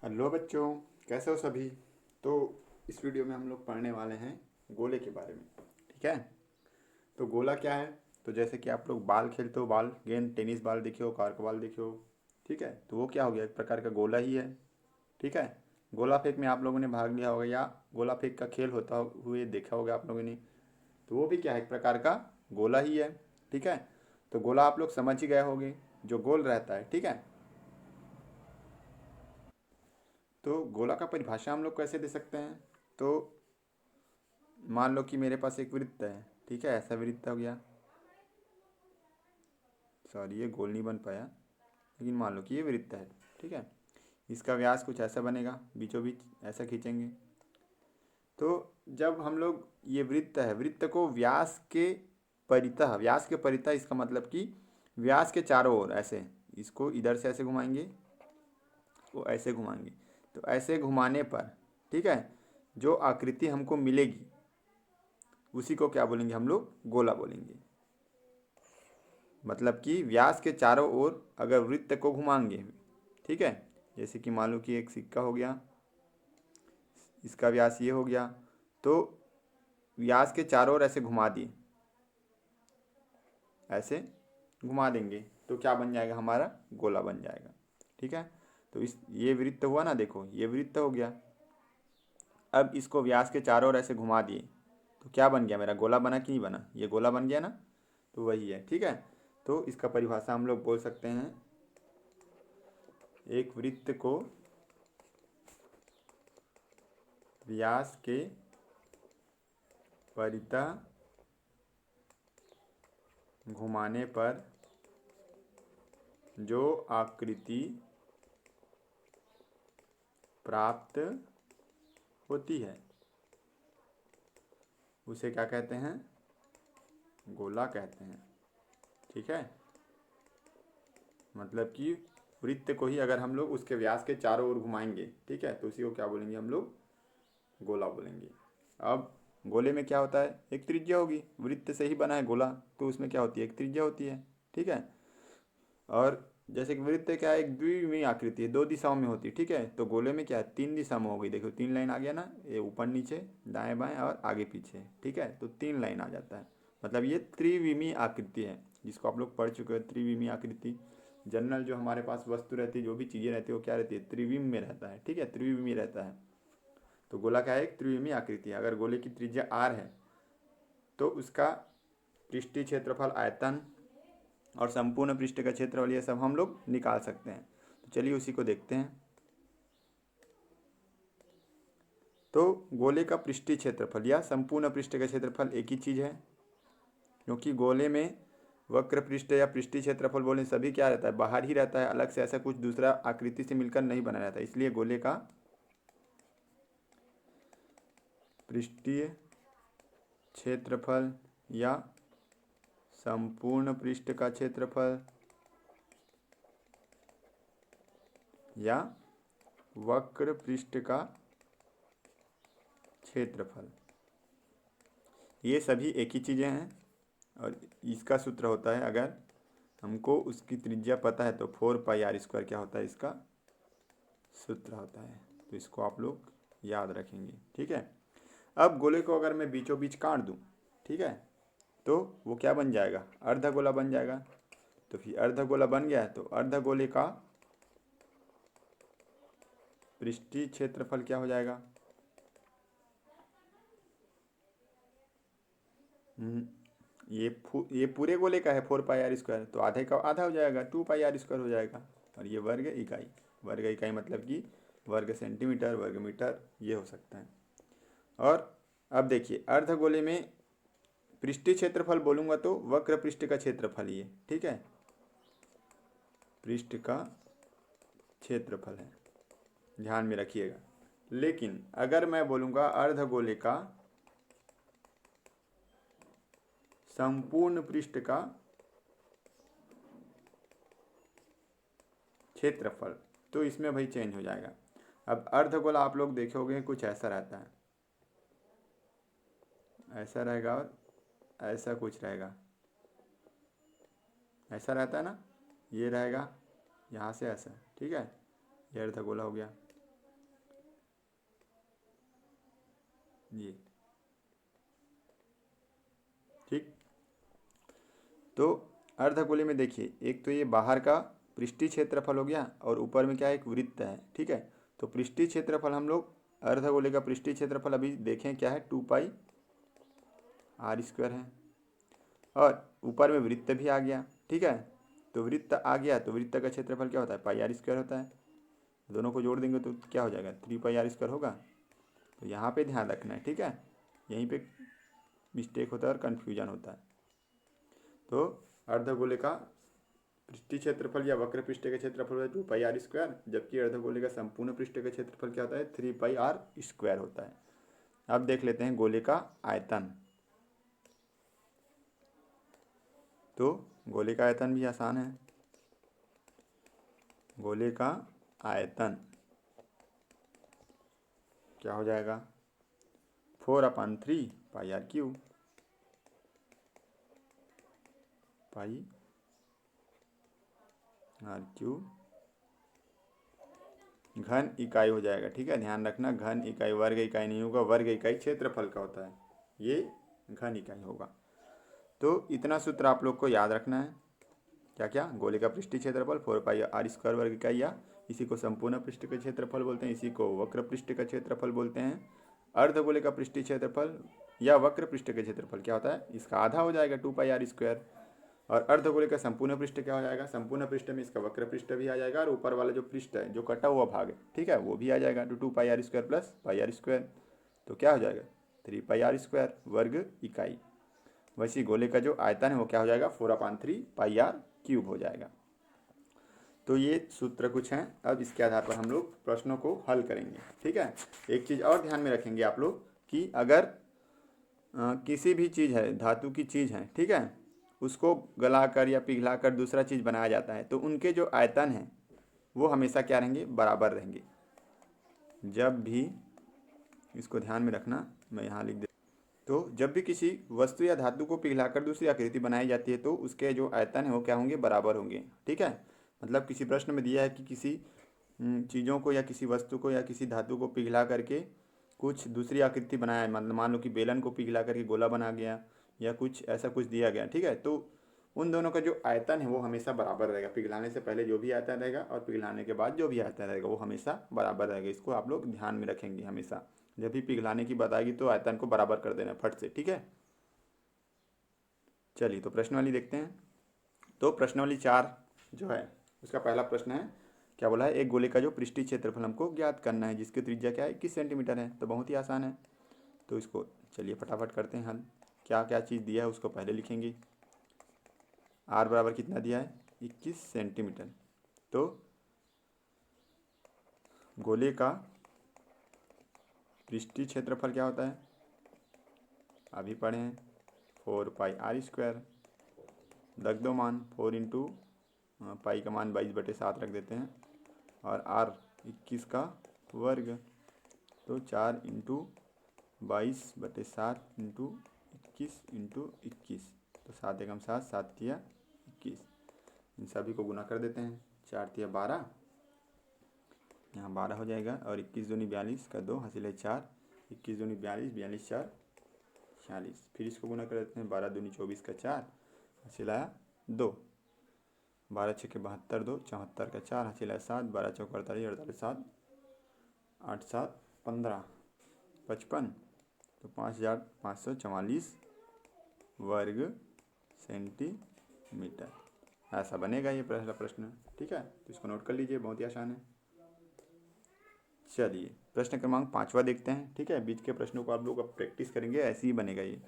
Hello बच्चों, कैसे हो सभी। तो इस वीडियो में हम लोग पढ़ने वाले हैं गोले के बारे में। ठीक है। तो गोला क्या है। तो जैसे कि आप लोग बाल खेलते हो, बाल गेंद टेनिस बॉल देखे हो, कार्क बॉल देखे हो। ठीक है। तो वो क्या हो गया, एक प्रकार का गोला ही है। ठीक है। गोला फेंक में आप लोगों ने भाग लिया होगा या गोला फेंक का खेल होता हुए देखा होगा आप लोगों ने। तो वो भी क्या है, एक प्रकार का गोला ही है। ठीक है। तो गोला आप लोग समझ ही गए होंगे, जो गोल रहता है। ठीक है। तो गोला का परिभाषा हम लोग कैसे दे सकते हैं। तो मान लो कि मेरे पास एक वृत्त है। ठीक है, ऐसा वृत्त हो गया। सॉरी, ये गोल नहीं बन पाया, लेकिन मान लो कि ये वृत्त है। ठीक है। इसका व्यास कुछ ऐसा बनेगा, बीचों बीच ऐसा खींचेंगे। तो जब हम लोग, ये वृत्त है, वृत्त को व्यास के परितः, इसका मतलब कि व्यास के चारों ओर ऐसे, इसको इधर से ऐसे घुमाएंगे, वो ऐसे घुमाएंगे। तो ऐसे घुमाने पर, ठीक है, जो आकृति हमको मिलेगी उसी को क्या बोलेंगे हम लोग, गोला बोलेंगे। मतलब कि व्यास के चारों ओर अगर वृत्त को घुमाएंगे। ठीक है। जैसे कि मान लो कि एक सिक्का हो गया, इसका व्यास ये हो गया। तो व्यास के चारों ओर ऐसे घुमा दिए, ऐसे घुमा देंगे तो क्या बन जाएगा, हमारा गोला बन जाएगा। ठीक है। तो इस ये वृत्त हुआ ना, देखो ये वृत्त हो गया। अब इसको व्यास के चारों ओर ऐसे घुमा दिए तो क्या बन गया, मेरा गोला बना कि नहीं बना, ये गोला बन गया ना। तो वही है। ठीक है। तो इसका परिभाषा हम लोग बोल सकते हैं, एक वृत्त को व्यास के परितः घुमाने पर जो आकृति प्राप्त होती है उसे क्या कहते हैं, गोला कहते हैं। ठीक है। मतलब कि वृत्त को ही अगर हम लोग उसके व्यास के चारों ओर घुमाएंगे, ठीक है, तो उसी को क्या बोलेंगे हम लोग, गोला बोलेंगे। अब गोले में क्या होता है, एक त्रिज्या होगी, वृत्त से ही बना है गोला, तो उसमें क्या होती है, एक त्रिज्या होती है। ठीक है। और जैसे कि वृत्त क्या है, एक द्विविमीय आकृति है, दो दिशाओं में होती है। ठीक है। तो गोले में क्या है, तीन दिशा में हो गई, देखो तीन लाइन आ गया ना, ये ऊपर नीचे दाएं बाएं और आगे पीछे। ठीक है। तो तीन लाइन आ जाता है, मतलब ये त्रिविमीय आकृति है, जिसको आप लोग पढ़ चुके हो। त्रिविमीय आकृति जनरल जो हमारे पास वस्तु रहती है, जो भी चीज़ें रहती है, वो क्या रहती है, त्रिविम में रहता है। ठीक है, त्रिविमीय रहता है। तो गोला क्या है, एक त्रिविमीय आकृति है। अगर गोले की त्रिज्या आर है तो उसका पृष्ठीय क्षेत्रफल, आयतन और संपूर्ण पृष्ठ का क्षेत्रफल, ये सब हम लोग निकाल सकते हैं। तो चलिए उसी को देखते हैं। तो गोले का पृष्ठीय क्षेत्रफल या संपूर्ण पृष्ठ का क्षेत्रफल एक ही चीज़ है, क्योंकि गोले में वक्र पृष्ठ या पृष्ठीय क्षेत्रफल बोले सभी क्या रहता है, बाहर ही रहता है, अलग से ऐसा कुछ दूसरा आकृति से मिलकर नहीं बना रहता है। इसलिए गोले का पृष्ठीय क्षेत्रफल या संपूर्ण पृष्ठ का क्षेत्रफल या वक्र पृष्ठ का क्षेत्रफल, ये सभी एक ही चीज़ें हैं। और इसका सूत्र होता है, अगर हमको उसकी त्रिज्या पता है तो 4 पाई r² क्या होता है, इसका सूत्र होता है। तो इसको आप लोग याद रखेंगे। ठीक है। अब गोले को अगर मैं बीचों बीच काट दूं, ठीक है, तो वो क्या बन जाएगा, अर्धगोला बन जाएगा। तो फिर अर्धगोला बन गया है, तो अर्धगोले का पृष्ठीय क्षेत्रफल क्या हो जाएगा, ये पूरे गोले का है 4 पाई r², तो आधे का आधा हो जाएगा, 2 पाई r² हो जाएगा। और ये वर्ग इकाई, वर्ग इकाई मतलब कि वर्ग सेंटीमीटर, वर्ग मीटर, ये हो सकता है। और अब देखिए, अर्धगोले में पृष्ठीय क्षेत्रफल बोलूँगा तो वक्र पृष्ठ का क्षेत्रफल ये, ठीक है, पृष्ठ का क्षेत्रफल है, ध्यान में रखिएगा। लेकिन अगर मैं बोलूँगा अर्धगोले का संपूर्ण पृष्ठ का क्षेत्रफल, तो इसमें भाई चेंज हो जाएगा। अब अर्धगोला आप लोग देखोगे कुछ ऐसा रहता है, ऐसा रहेगा और ऐसा कुछ रहेगा, ऐसा रहता है ना, ये रहेगा यहाँ से ऐसा। ठीक है, ये अर्धगोला हो गया। ये, ठीक। तो अर्धगोले में देखिए, एक तो ये बाहर का पृष्ठीय क्षेत्रफल हो गया और ऊपर में क्या है, एक वृत्त है, ठीक है। तो पृष्ठीय क्षेत्रफल हम लोग, अर्धगोले का पृष्ठीय क्षेत्रफल अभी देखें क्या है, 2πr² है। और ऊपर में वृत्त भी आ गया, ठीक है। तो वृत्त आ गया तो वृत्त का क्षेत्रफल क्या होता है, πr² होता है। दोनों को जोड़ देंगे तो क्या हो जाएगा, 3πr² होगा। तो यहाँ पे ध्यान रखना है, ठीक है। यहीं पे मिस्टेक होता है और कन्फ्यूजन होता है। तो अर्धगोले का पृष्ठीय क्षेत्रफल या वक्र पृष्ठ का क्षेत्रफल है 2πr², जबकि अर्धगोले का संपूर्ण पृष्ठ का क्षेत्रफल क्या होता है, 3πr² होता है। अब देख लेते हैं गोले का आयतन। तो गोले का आयतन भी आसान है। गोले का आयतन क्या हो जाएगा, 4/3πr³ πr³ घन इकाई हो जाएगा, ठीक है। ध्यान रखना, घन इकाई, वर्ग इकाई नहीं होगा। वर्ग इकाई क्षेत्रफल का होता है, ये घन इकाई होगा। तो इतना सूत्र आप लोग को याद रखना है। क्या क्या, गोले का पृष्ठीय क्षेत्रफल 4πr² वर्ग इकाई, या इसी को संपूर्ण पृष्ठ का क्षेत्रफल बोलते हैं, इसी को वक्र पृष्ठ का क्षेत्रफल बोलते हैं। अर्धगोले का पृष्ठीय क्षेत्रफल या वक्र पृष्ठ का क्षेत्रफल क्या होता है, इसका आधा हो जाएगा 2πr²। और अर्धगोले का संपूर्ण पृष्ठ क्या हो जाएगा, संपूर्ण पृष्ठ में इसका वक्र पृष्ठ भी आ जाएगा और ऊपर वाला जो पृष्ठ है, जो कटा हुआ भाग है, ठीक है, वो भी आ जाएगा। तो 2πr² प्लस πr², तो क्या हो जाएगा, 3πr² वर्ग इकाई। वैसे गोले का जो आयतन है वो क्या हो जाएगा, 4/3πr³ हो जाएगा। तो ये सूत्र कुछ हैं। अब इसके आधार पर हम लोग प्रश्नों को हल करेंगे, ठीक है। एक चीज़ और ध्यान में रखेंगे आप लोग कि अगर किसी भी चीज़ है, धातु की चीज़ है, ठीक है, उसको गलाकर या पिघलाकर दूसरा चीज़ बनाया जाता है, तो उनके जो आयतन हैं वो हमेशा क्या रहेंगे, बराबर रहेंगे। जब भी, इसको ध्यान में रखना, मैं यहाँ लिख दे। तो जब भी किसी वस्तु या धातु को पिघलाकर दूसरी आकृति बनाई जाती है तो उसके जो आयतन है वो क्या होंगे, बराबर होंगे, ठीक है। मतलब किसी प्रश्न में दिया है कि किसी चीज़ों को या किसी वस्तु को या किसी धातु को पिघला करके कुछ दूसरी आकृति बनाया है, मतलब मान लो कि बेलन को पिघला करके गोला बना गया या कुछ ऐसा कुछ दिया गया, ठीक है। तो उन दोनों का जो आयतन है वो हमेशा बराबर रहेगा। पिघलाने से पहले जो भी आयतन रहेगा और पिघलाने के बाद जो भी आयतन रहेगा वो हमेशा बराबर रहेगा। इसको आप लोग ध्यान में रखेंगे हमेशा। जब भी पिघलाने की बात आएगी तो आयतन को बराबर कर देना फट से, ठीक है। चलिए तो प्रश्नावली देखते हैं। तो प्रश्नावली 4 जो है उसका पहला प्रश्न है, क्या बोला है, एक गोले का जो पृष्ठीय क्षेत्रफल हमको ज्ञात करना है जिसकी त्रिज्या क्या है, 21 सेंटीमीटर है। तो बहुत ही आसान है। तो इसको चलिए फटाफट करते हैं हल। क्या क्या चीज़ दिया है उसको पहले लिखेंगे। आर बराबर कितना दिया है, 21 सेंटीमीटर। तो गोले का पृष्ठीय क्षेत्रफल क्या होता है, अभी पढ़े हैं, 4πr²। रख दो मान, 4 इंटू पाई का मान 22/7 रख देते हैं, और आर 21 का वर्ग, तो 4 इंटू 22/7 इंटू 21 इंटू 21, तो 7 एकम 7, 7 तिया 21। इन सभी को गुना कर देते हैं, 4 तिया 12, यहाँ 12 हो जाएगा, और 21 दूनी 42 का 2 हासिल है 4, 21 दूनी 42, 42 4 46। फिर इसको गुना कर देते हैं, 12 दूनी 24 का 4 हासिल आया 2, 12 6 के 72, 2 74 का 4 हासिल आया 7, 12 चौक 48, 48 7 8 7 15 55, तो 5544 वर्ग सेंटीमीटर। ऐसा बनेगा ये पहला प्रश्न, ठीक है। तो इसको नोट कर लीजिए, बहुत ही आसान है। चलिए प्रश्न क्रमांक 5वां देखते हैं, ठीक है। बीच के प्रश्नों को आप लोग अब प्रैक्टिस करेंगे, ऐसे ही बनेगा ये।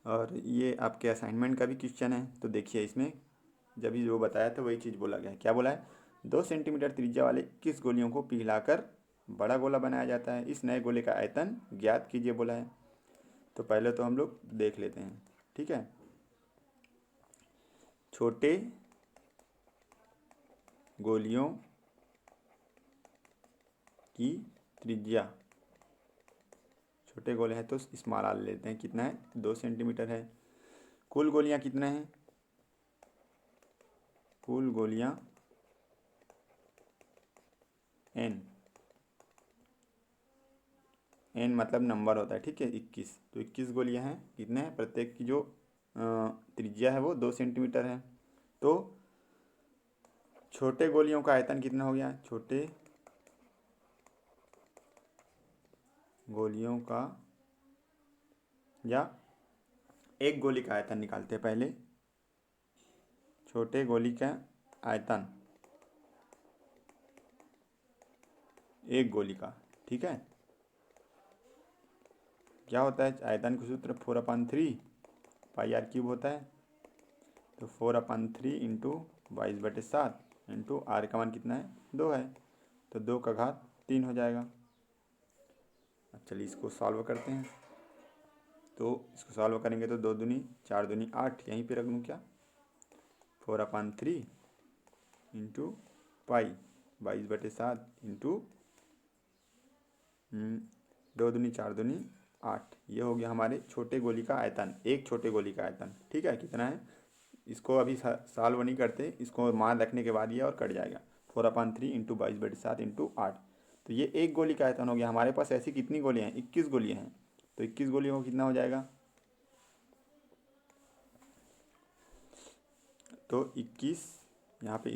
और ये आपके असाइनमेंट का भी क्वेश्चन है। तो देखिए इसमें जब भी जो बताया था वही चीज़ बोला गया है। क्या बोला है, 2 सेंटीमीटर त्रिज्या वाले किस गोलियों को पिघलाकर बड़ा गोला बनाया जाता है, इस नए गोले का आयतन ज्ञात कीजिए बोला है। तो पहले तो हम लोग देख लेते हैं, ठीक है। छोटे गोलियों की त्रिज्या, छोटे गोले हैं तो स्मॉल आर लेते हैं, कितना है, 2 सेंटीमीटर है। कुल गोलियां कितने हैं, कुल गोलियां n एन मतलब नंबर होता है, ठीक है। 21, तो 21 गोलियां हैं। कितने हैं? प्रत्येक की जो त्रिज्या है वो 2 सेंटीमीटर है। तो छोटे गोलियों का आयतन कितना हो गया? छोटे गोलियों का, या एक गोली का आयतन निकालते हैं पहले। छोटे गोली का आयतन, एक गोली का, ठीक है। क्या होता है आयतन का सूत्र? 4/3 पाई आर क्यूब होता है। तो 4/3 इंटू 22/7 इंटू आर का मान कितना है? 2 है, तो 2 का घात 3 हो जाएगा। अब चलिए इसको सॉल्व करते हैं। तो इसको सॉल्व करेंगे तो 2 दूनी 4 दूनी 8, यहीं पे रख लूँ क्या? 4/3 इंटू पाई 22/7 इंटू 2 दूनी 4 दूनी 8, ये हो गया हमारे छोटे गोली का आयतन, एक छोटे गोली का आयतन, ठीक है। कितना है? इसको अभी सॉल्व नहीं करते, इसको मान रखने के बाद ये और कट जाएगा। 4/3 इंटू 22/7 इंटू 8, तो ये एक गोली का आयतन हो गया। हमारे पास ऐसी कितनी गोलियाँ हैं? 21 गोलियाँ हैं। तो 21 गोलियों को कितना हो जाएगा? तो 21 यहाँ पे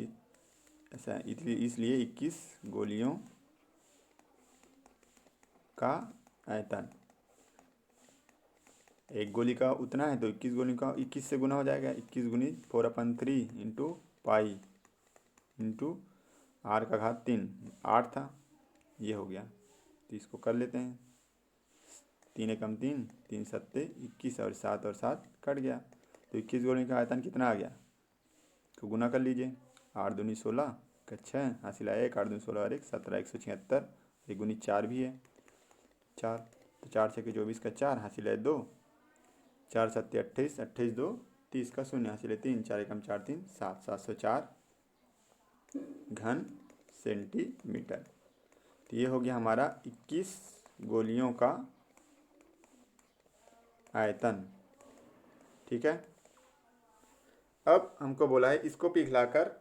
ऐसा है, इसलिए 21 गोलियों का आयतन, एक गोली का उतना है तो 21 गोली का 21 से गुना हो जाएगा। 21 गुनी 4/3 इंटू पाई इंटू आर का घात 3, 8 था, ये हो गया। तो इसको कर लेते हैं। 3 एकम 3, 3 सत्ते 21 और 7 कट गया। तो 21 गोली का आयतन कितना आ गया? तो गुना कर लीजिए। 8 दूनी 16 का 6 हासिल आया 1, 8 दूनी 16 और 1 17, 176। एक गुनी 4 भी है 4, तो 4 6 के 24 का 4 हासिल है 2, 4 7 28, 28 2 30 का 0 हासिल है 3, 4 एकम 4 3 7, 704 घन सेंटीमीटर। तो ये हो गया हमारा 21 गोलियों का आयतन, ठीक है। अब हमको बोला है इसको पिघलाकर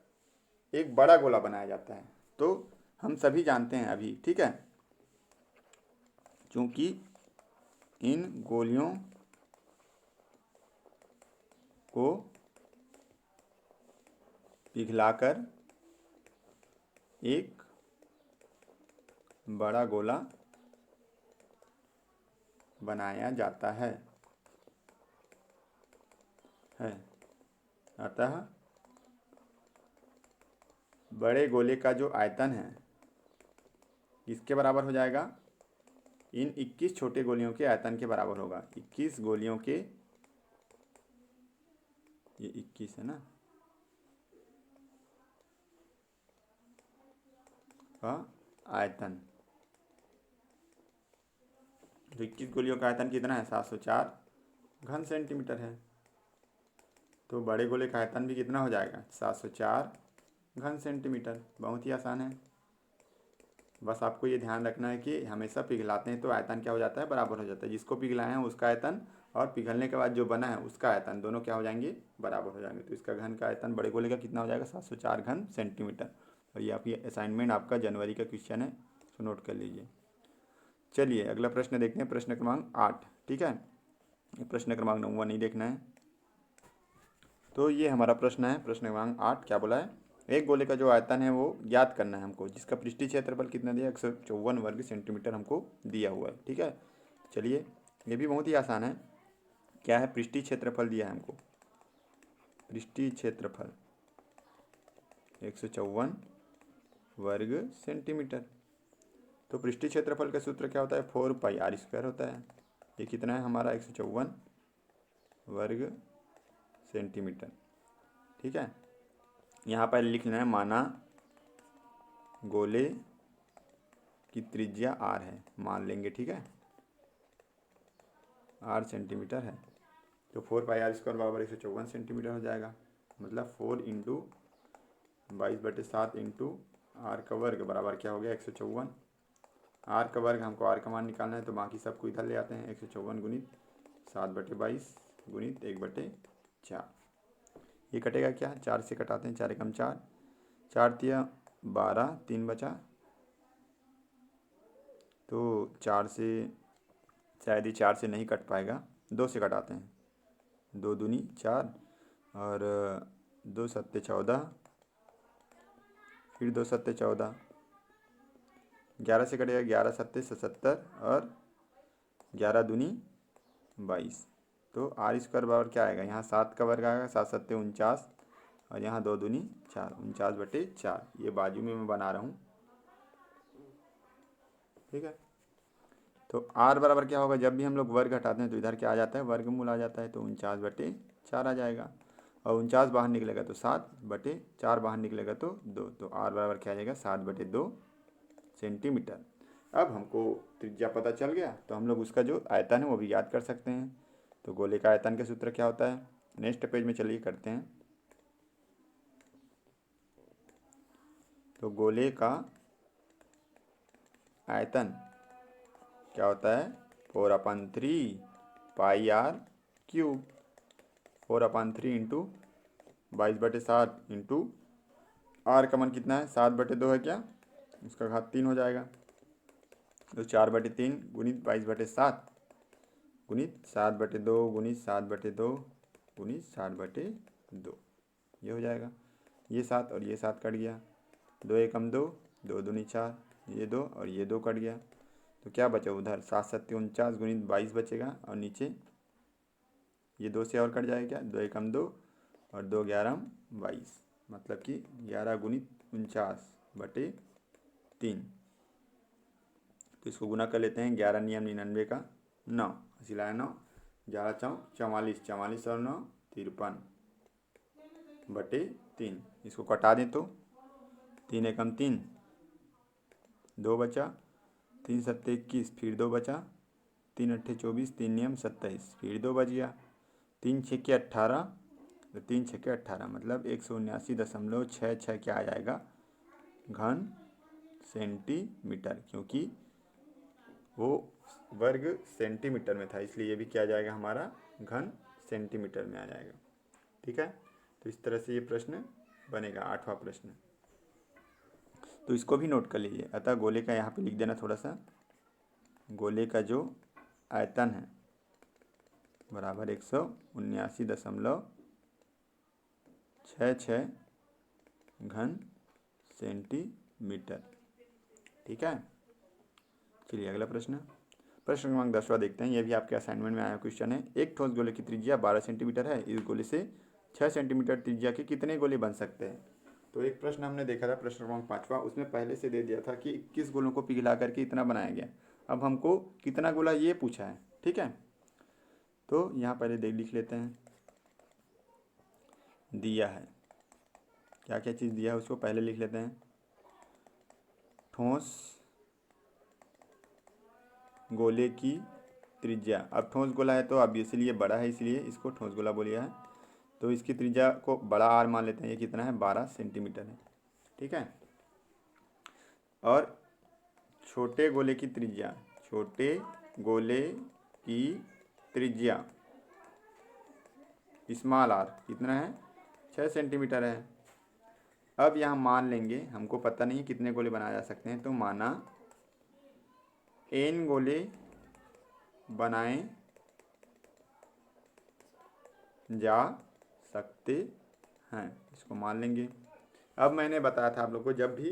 एक बड़ा गोला बनाया जाता है। तो हम सभी जानते हैं अभी, ठीक है, क्योंकि इन गोलियों को पिघलाकर एक बड़ा गोला बनाया जाता है। अतः बड़े गोले का जो आयतन है किसके बराबर हो जाएगा? इन 21 छोटे गोलियों के आयतन के बराबर होगा। 21 गोलियों के, ये 21 है ना, का आयतन। तो 21 गोलियों का आयतन कितना है? 704 घन सेंटीमीटर है। तो बड़े गोले का आयतन भी कितना हो जाएगा? 704 घन सेंटीमीटर। बहुत ही आसान है। बस आपको ये ध्यान रखना है कि हमेशा पिघलाते हैं तो आयतन क्या हो जाता है? बराबर हो जाता है। जिसको पिघलाए हैं उसका आयतन और पिघलने के बाद जो बना है उसका आयतन, दोनों क्या हो जाएंगे? बराबर हो जाएंगे। तो इसका घन का आयतन बड़े गोले का कितना हो जाएगा? 704 घन सेंटीमीटर। और ये आपकी असाइनमेंट आपका जनवरी का क्वेश्चन है, तो नोट कर लीजिए। चलिए अगला प्रश्न देखते हैं, प्रश्न क्रमांक 8, ठीक है। ये प्रश्न क्रमांक 9 नहीं देखना है। तो ये हमारा प्रश्न है, प्रश्न क्रमांक 8। क्या बोला है? एक गोले का जो आयतन है वो ज्ञात करना है हमको, जिसका पृष्ठीय क्षेत्रफल कितना दिया? 154 वर्ग सेंटीमीटर हमको दिया हुआ है, ठीक है। चलिए ये भी बहुत ही आसान है। क्या है? पृष्ठीय क्षेत्रफल दिया है हमको। पृष्ठीय क्षेत्रफल 154 वर्ग सेंटीमीटर। तो पृष्ठीय क्षेत्रफल का सूत्र क्या होता है? 4πr² होता है। ये कितना है हमारा? 154 वर्ग सेंटीमीटर, ठीक है। यहाँ पर लिख लेना है, माना गोले की त्रिज्या r है, मान लेंगे, ठीक है। r सेंटीमीटर है, तो 4πr² बराबर 154 सेंटीमीटर हो जाएगा। मतलब 4 इंटू 22/7 इंटू r का वर्ग बराबर क्या हो गया? 154। r का वर्ग, हमको r का मान निकालना है, तो बाकी सबको इधर ले आते हैं। 154 गुणित 7/22 गुणित 1/4। ये कटेगा क्या? 4 से कटाते हैं, 4 एकम 4, 4 तिया 12, 3 बचा, तो 4 से शायद ये 4 से नहीं कट पाएगा, 2 से कटाते हैं। 2 दूनी 4 और 2 सत्ते 14, फिर 2 सत्ते 14, 11 से कटेगा 11 सत्ते 77 और 11 दूनी 22। तो आर स्क्वायर बराबर क्या आएगा, यहाँ 7 का वर्ग आएगा, 7 सत्ते 49 और यहाँ 2 दूनी 4, 49/4। ये बाजू में मैं बना रहा हूँ, ठीक है। तो आर बराबर क्या होगा, जब भी हम लोग वर्ग हटाते हैं तो इधर क्या आ जाता है, वर्गमूल आ जाता है, तो 49/4 आ जाएगा। और 49 बाहर निकलेगा तो 7/4 बाहर निकलेगा तो 2। तो आर बराबर क्या आ जाएगा, 7/2 सेंटीमीटर। अब हमको त्रिज्या पता चल गया, तो हम लोग उसका जो आयतन है वो भी याद कर सकते हैं। तो गोले का आयतन का सूत्र क्या होता है, नेक्स्ट पेज में चलिए करते हैं। तो गोले का आयतन क्या होता है, 4/3 pi r cube. 4/3 into 22/7 into r का मान कितना है, 7/2 है क्या, उसका घात 3 हो जाएगा। तो 4/3 गुणित 22/7 गुणित 7/2 गुणित 7/2 गुणित 60/2, ये हो जाएगा। ये 7 और ये 7 कट गया, 2 एकम 2, 2 दूनी 4, ये 2 और ये 2 कट गया। तो क्या बचा उधर, 7 सत्ते 49 गुणित 22 बचेगा, और नीचे ये 2 से और कट जाएगा क्या, 2 एकम 2 और 2 11 22, मतलब कि 11 गुणित 49/3। तो इसको गुना कर लेते हैं, 11 नियम 99 का 9, सिलाया 9, 11 चौं 44, 44 और 9 53/3। इसको कटा दें तो 3 एकम 3, 2 बचा, 3 सत्ते 21, फिर 2 बचा, 3 अट्ठे 24, 3 नियम 27, फिर 2 बच गया, 3 छक्के 18, तो 3 छक्के 18 मतलब 179.66 क्या आ जाएगा, घन सेंटीमीटर, क्योंकि वो वर्ग सेंटीमीटर में था, इसलिए ये भी क्या आ जाएगा हमारा, घन सेंटीमीटर में आ जाएगा। ठीक है, तो इस तरह से ये प्रश्न बनेगा, 8वां प्रश्न। तो इसको भी नोट कर लीजिए। अतः गोले का यहाँ पे लिख देना थोड़ा सा, गोले का जो आयतन है बराबर 179.66 घन सेंटीमीटर। ठीक है, चलिए अगला प्रश्न, प्रश्न क्रमांक 10वां देखते हैं। यह भी आपके असाइनमेंट में आया क्वेश्चन है। एक ठोस गोले की त्रिज्या 12 सेंटीमीटर है, इस गोले से 6 सेंटीमीटर त्रिज्या के कितने गोले बन सकते हैं। तो एक प्रश्न हमने देखा था, प्रश्न क्रमांक 5वां, उसमें पहले से दे दिया था कि 21 गोलों को पिघला करके इतना बनाया गया। अब हमको कितना गोला ये पूछा है, ठीक है। तो यहाँ पहले देख लिख लेते हैं, दिया है क्या क्या चीज़ दिया है उसको पहले लिख लेते हैं। ठोस गोले की त्रिज्या, अब ठोस गोला है तो ऑब्वियसली ये बड़ा है, इसलिए इसको ठोस गोला बोलिया है। तो इसकी त्रिज्या को बड़ा आर मान लेते हैं, ये कितना है, 12 सेंटीमीटर है। ठीक है, और छोटे गोले की त्रिज्या, छोटे गोले की त्रिज्या स्मॉल आर कितना है, 6 सेंटीमीटर है। अब यहाँ मान लेंगे, हमको पता नहीं कितने गोले बनाए जा सकते हैं, तो माना n गोले बनाए जा सकते हैं, इसको मान लेंगे। अब मैंने बताया था आप लोग को, जब भी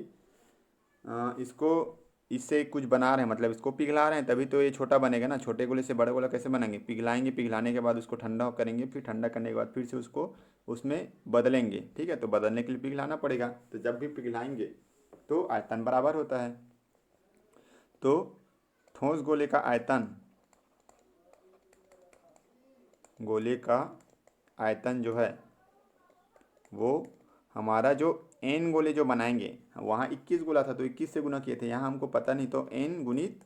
इसको इससे कुछ बना रहे हैं, मतलब इसको पिघला रहे हैं, तभी तो ये छोटा बनेगा ना। छोटे गोले से बड़ा गोला कैसे बनाएंगे, पिघलाएंगे, पिघलाने के बाद उसको ठंडा करेंगे, फिर ठंडा करने के बाद फिर से उसको उसमें बदलेंगे। ठीक है, तो बदलने के लिए पिघलाना पड़ेगा। तो जब भी पिघलाएंगे तो आयतन बराबर होता है। तो ठोस गोले का आयतन, गोले का आयतन जो है वो हमारा जो n गोले जो बनाएंगे, वहाँ 21 गोला था तो 21 से गुना किए थे, यहाँ हमको पता नहीं, तो n गुणित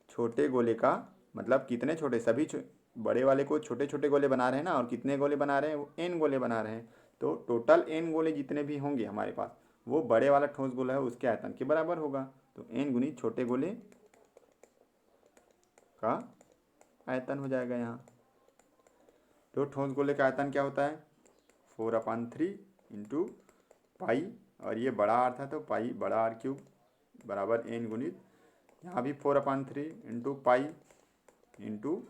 छोटे गोले का, मतलब कितने छोटे, सभी बड़े वाले को छोटे छोटे गोले बना रहे हैं ना, और कितने गोले बना रहे हैं, वो n गोले बना रहे हैं। तो टोटल n गोले जितने भी होंगे हमारे पास, वो बड़े वाला ठोस गोला है उसके आयतन के बराबर होगा। तो n गुणित छोटे गोले का आयतन हो जाएगा यहाँ। तो ठोस गोले का आयतन क्या होता है, 4/3 इंटू पाई, और ये बड़ा आर था तो पाई बड़ा आर क्यूब बराबर n गुणित, यहाँ भी 4/3 इंटू पाई इंटू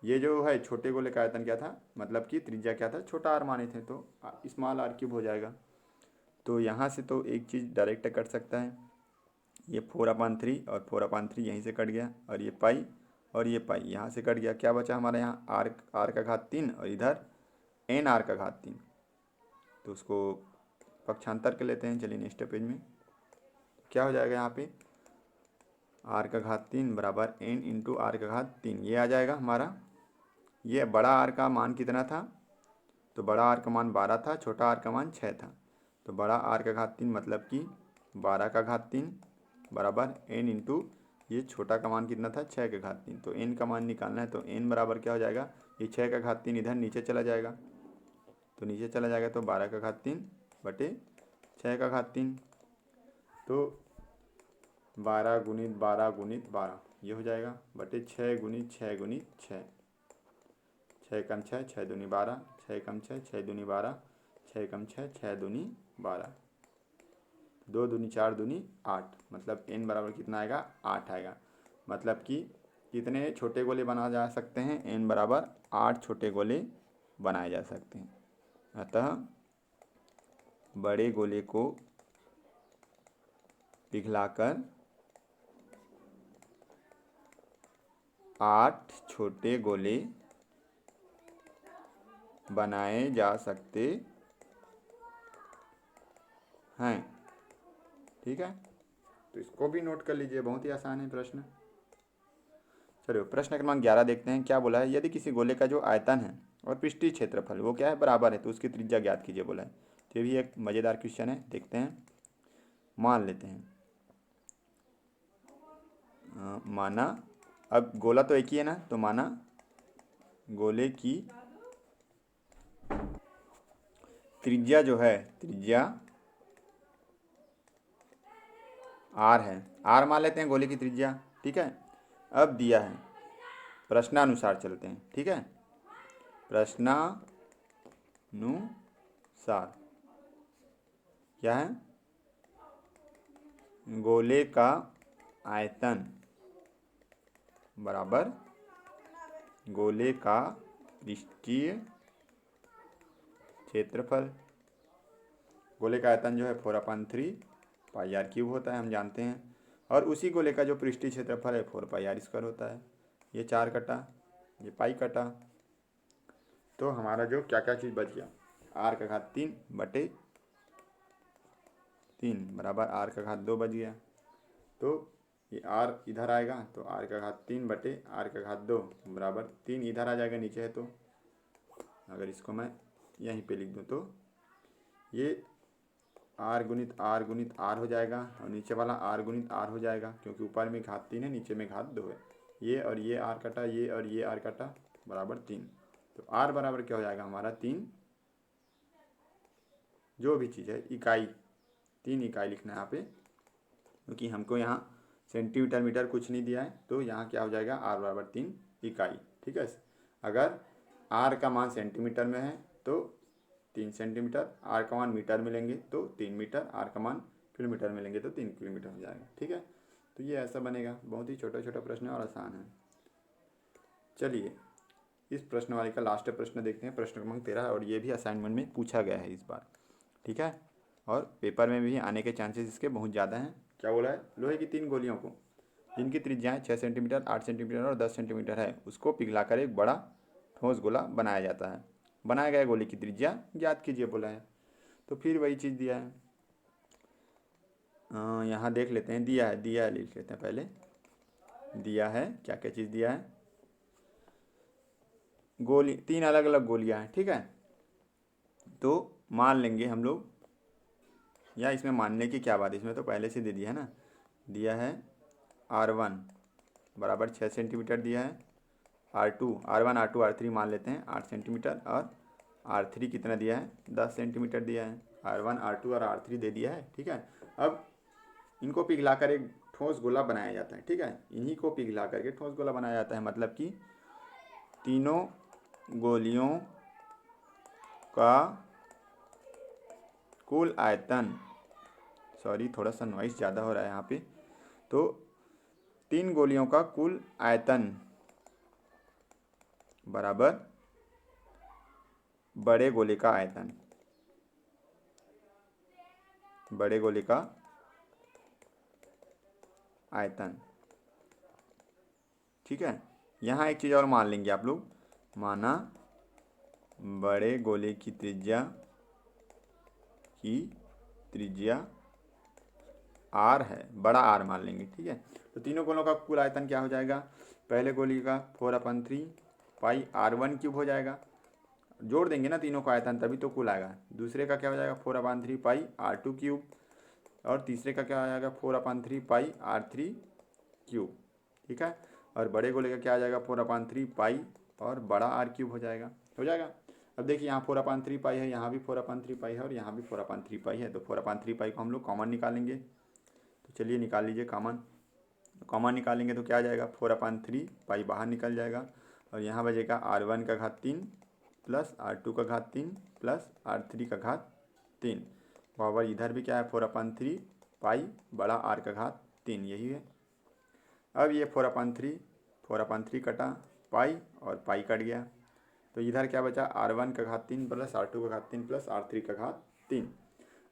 ये जो है छोटे गोले का आयतन क्या था, मतलब कि त्रिज्या क्या था, छोटा आर माने थे, तो स्मॉल आर क्यूब हो जाएगा। तो यहाँ से तो एक चीज़ डायरेक्ट कट सकता है, ये 4/3 और 4/3 यहीं से कट गया, और ये पाई और ये पाई यहाँ से कट गया। क्या बचा हमारे यहाँ, आर का घात 3 और इधर एन आर का घात 3। तो उसको पक्षांतर कर लेते हैं। चलिए नेक्स्ट पेज में क्या हो जाएगा, यहाँ पे आर का घात 3 बराबर एन इंटू आर का घात 3, ये आ जाएगा हमारा। ये बड़ा आर का मान कितना था, तो बड़ा आर का मान 12 था, छोटा आर का मान 6 था। तो बड़ा आर का घात 3 मतलब कि 12 का घात 3 बराबर एन इंटू ये छोटा का मान कितना था, 6 का घात 3। तो एन का मान निकालना है, तो एन बराबर क्या हो जाएगा, ये 6 का घात 3 इधर नीचे चला जाएगा, तो नीचे चला जाएगा, तो 12 का घात 3 बटे 6 का घात 3। तो 12 गुणित 12 गुणित 12 ये हो जाएगा, बटे 6 गुणित 6 गुणित 6, 6 कम 6, 6 दूनी 12, 6 कम 6, 6 दूनी 12, 6 कम 6, 6 दूनी 12, 2 दूनी 4 दूनी 8, मतलब एन बराबर कितना आएगा, 8 आएगा। मतलब कि कितने छोटे गोले बनाए जा सकते हैं, एन बराबर 8 छोटे गोले बनाए जा सकते हैं। अतः बड़े गोले को पिघलाकर 8 छोटे गोले बनाए जा सकते हैं। ठीक है, तो इसको भी नोट कर लीजिए, बहुत ही आसान है प्रश्न। चलो प्रश्न क्रमांक 11 देखते हैं, क्या बोला है, यदि किसी गोले का जो आयतन है और पृष्ठीय क्षेत्रफल वो क्या है, बराबर है, तो उसकी त्रिज्या ज्ञात कीजिए बोला है। तो ये भी एक मज़ेदार क्वेश्चन है, देखते हैं। मान लेते हैं, माना, अब गोला तो एक ही है ना, तो माना गोले की त्रिज्या जो है, त्रिज्या आर है, आर मान लेते हैं गोले की त्रिज्या। ठीक है, अब दिया है, प्रश्नानुसार चलते हैं। ठीक है, प्रश्नानुसार क्या है, गोले का आयतन बराबर गोले का पृष्ठीय क्षेत्रफल। गोले का आयतन जो है 4/3 पाई आर क्यूब होता है, हम जानते हैं, और उसी गोले का जो पृष्ठीय क्षेत्रफल है 4 पाई आर स्क्वायर होता है। ये 4 कटा, ये पाई कटा, तो हमारा जो क्या क्या चीज़ बच गया, आर का घात 3 बटे 3 बराबर आर का घात 2 बच गया। तो ये आर इधर आएगा, तो आर का घात 3 बटे आर का घात 2 बराबर 3 इधर आ जाएगा, नीचे है, तो अगर इसको मैं यहीं पे लिख दूँ तो ये आर गुणित आर गुणित आर हो जाएगा, और नीचे वाला आर गुणित आर हो जाएगा, क्योंकि ऊपर में घात 3 है, नीचे में घात 2 है। ये और ये आर कटा, ये और ये आर कटा, बराबर 3। तो आर बराबर क्या हो जाएगा हमारा 3, जो भी चीज़ है इकाई, 3 इकाई लिखना है यहाँ पे, क्योंकि हमको यहाँ सेंटीमीटर मीटर कुछ नहीं दिया है, तो यहाँ क्या हो जाएगा, आर बराबर 3 इकाई। ठीक है, अगर आर का मान सेंटीमीटर में है तो 3 सेंटीमीटर, आर का मान मीटर में लेंगे तो 3 मीटर, आर का मान किलोमीटर में लेंगे तो 3 किलोमीटर हो जाएगा। ठीक है, तो ये ऐसा बनेगा, बहुत ही छोटा छोटा प्रश्न है और आसान है। चलिए इस प्रश्न वाले का लास्ट प्रश्न देखते हैं, प्रश्न क्रमांक 13, और ये भी असाइनमेंट में पूछा गया है इस बार। ठीक है, और पेपर में भी आने के चांसेस इसके बहुत ज़्यादा हैं। क्या बोला है, लोहे की 3 गोलियों को जिनकी त्रिज्याएँ 6 सेंटीमीटर, 8 सेंटीमीटर और 10 सेंटीमीटर है, उसको पिघलाकर एक बड़ा ठोस गोला बनाया जाता है। बनाए गए गोले की त्रिज्या ज्ञात कीजिए बोला है। तो फिर वही चीज़ दिया है, यहाँ देख लेते हैं, दिया है लिख लेते हैं पहले। दिया है, क्या क्या चीज़ दिया है, गोली, 3 अलग अलग गोलियाँ हैं। ठीक है, तो मान लेंगे हम लोग, या इसमें मानने की क्या बात है, इसमें तो पहले से दे दिया है ना। दिया है R1 बराबर 6 सेंटीमीटर दिया है, R2 R1 R2 R3 मान लेते हैं 8 सेंटीमीटर, और R3 कितना दिया है, 10 सेंटीमीटर दिया है। R1 R2 और R3 दे दिया है। ठीक है, अब इनको पिघलाकर एक ठोस गोला बनाया जाता है। ठीक है, इन्हीं को पिघला करके ठोस गोला बनाया जाता है, मतलब कि तीनों गोलियों का कुल आयतन, सॉरी थोड़ा सा नॉइस ज़्यादा हो रहा है यहाँ पे, तो 3 गोलियों का कुल आयतन बराबर बड़े गोले का आयतन, बड़े गोले का आयतन। ठीक है, यहाँ एक चीज़ और मान लेंगे आप लोग, माना बड़े गोले की त्रिज्या आर है, बड़ा आर मान लेंगे। ठीक है, तो तीनों गोलों का कुल आयतन क्या हो जाएगा, पहले गोली का 4/3 पाई r1³ हो जाएगा, जोड़ देंगे ना तीनों का आयतन तभी तो कुल आएगा। दूसरे का क्या हो जाएगा 4/3 पाई r2³, और तीसरे का क्या आ जाएगा 4/3 पाई r3³। ठीक है, और बड़े गोले का क्या आ जाएगा 4/3 पाई और बड़ा r³ हो जाएगा। अब देखिए यहाँ 4/3 पाई है, यहाँ भी 4/3 पाई है और यहाँ भी 4/3 पाई है, तो 4/3 पाई को हम लोग कॉमन निकालेंगे। तो चलिए निकाल लीजिए कॉमन निकालेंगे तो क्या आ जाएगा 4/3 पाई बाहर निकल जाएगा, और यहाँ बचेगा r1 का घात 3 प्लस r2 का घात 3 प्लस r3 का घात 3, बराबर इधर भी क्या है 4/3 पाई बड़ा r का घात 3, यही है। अब ये 4/3 कटा, पाई और पाई कट गया, तो इधर क्या बचा r1 का घात 3 प्लस r2 का घात 3 प्लस r3 का घात 3।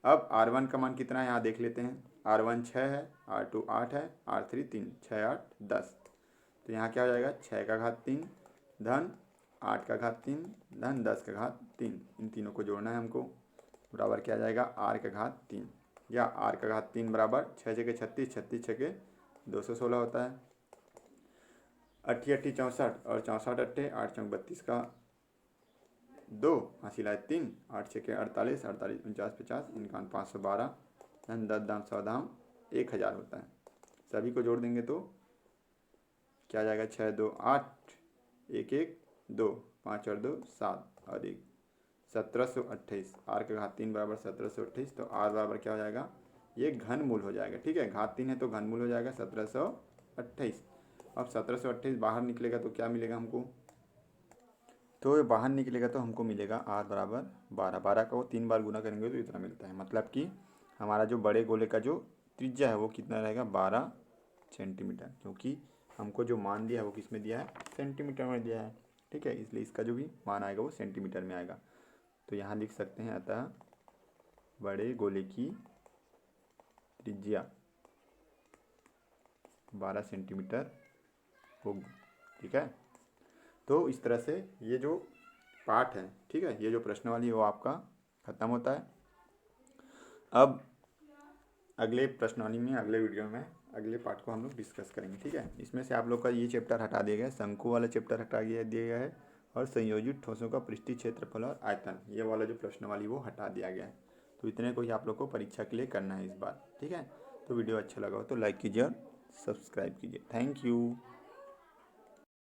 अब r1 का मान कितना है यहाँ देख लेते हैं, r1 6 है, r2 8 है, r3 3, 6 8 10, तो यहाँ क्या हो जाएगा 6 का घात 3 धन 8 का घात 3 धन 10 का घात 3, इन तीनों को जोड़ना है हमको, बराबर क्या आ जाएगा r का घात 3, या r का घात 3 बराबर 6 छके 36, 36 छके 216 होता है, 8 8 64 और 64 8 8 चौक 32 का 2, हासिल लाए 3, 8 छके 48, 48 49 50 51 512 धन 10 दाम 100 दाम 1000 होता है। सभी को जोड़ देंगे तो क्या आ जाएगा 6 2 8 1 1 2 5 और 2 7 और 1 1728, r का घात 3 बराबर 1728, तो r बराबर क्या हो जाएगा, ये घन मूल हो जाएगा। ठीक है, घात 3 है तो घन मूल हो जाएगा 1728। अब 1728 बाहर निकलेगा तो क्या मिलेगा हमको, तो ये बाहर निकलेगा तो हमको मिलेगा r बराबर 12, 12 का वो 3 बार गुना करेंगे तो इतना मिलता है, मतलब कि हमारा जो बड़े गोले का जो त्रिज्या है वो कितना रहेगा 12 सेंटीमीटर, क्योंकि हमको जो मान दिया है वो किस में दिया है, सेंटीमीटर में दिया है। ठीक है, इसलिए इसका जो भी मान आएगा वो सेंटीमीटर में आएगा, तो यहाँ लिख सकते हैं अतः बड़े गोले की त्रिज्या 12 सेंटीमीटर होगी। ठीक है, तो इस तरह से ये जो पार्ट है, ठीक है, ये जो प्रश्नावली है वो आपका ख़त्म होता है। अब अगले प्रश्नावली में, अगले वीडियो में अगले पार्ट को हम लोग डिस्कस करेंगे। ठीक है, इसमें से आप लोग का ये चैप्टर हटा दिया गया है, शंकु वाला चैप्टर हटा दिया गया है, और संयोजित ठोसों का पृष्ठीय क्षेत्रफल और आयतन, ये वाला जो प्रश्नावली वो हटा दिया गया है। तो इतने को ही आप लोग को परीक्षा के लिए करना है इस बार। ठीक है, तो वीडियो अच्छा लगा हो तो लाइक कीजिए और सब्सक्राइब कीजिए। Thank you.